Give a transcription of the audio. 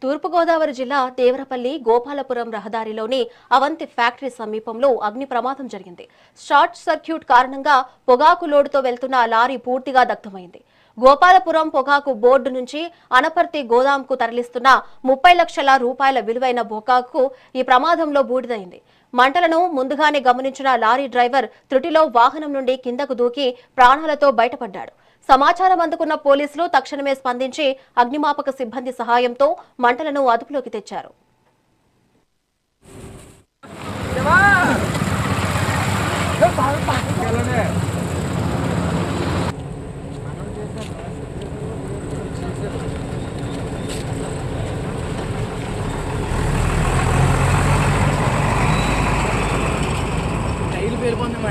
తూర్పుగోదావరి జిల్లా దేవరపల్లి గోపాలపురం రహదారిలోని అవంతి ఫ్యాక్టరీ సమీపంలో అగ్ని ప్రమాదం జరిగింది. షార్ట్ సర్క్యూట్ కారణంగా పొగాకు లోడుతో వెళ్తున్న లారీ పూర్తిగా దగ్ధమైంది. గోపాలపురం పొగాకు బోర్డు నుంచి అనపర్తి గోదాంకు తరలిస్తున్న 30 లక్షల రూపాయల విలువైన పొగాకు ఈ ప్రమాదంలో బూడిదైంది. మంటలను ముందుగానే గమనించిన లారీ డ్రైవర్ త్రుటిలో వాహనం నుండి కిందకు దూకి ప్రాణాలతో బయటపడ్డాడు. సమాచారం అందుకున్న పోలీసులు తక్షణమే స్పందించి అగ్నిమాపక సిబ్బంది సహాయంతో మంటలను అదుపులోకి తెచ్చారు. పేరు పొంది మా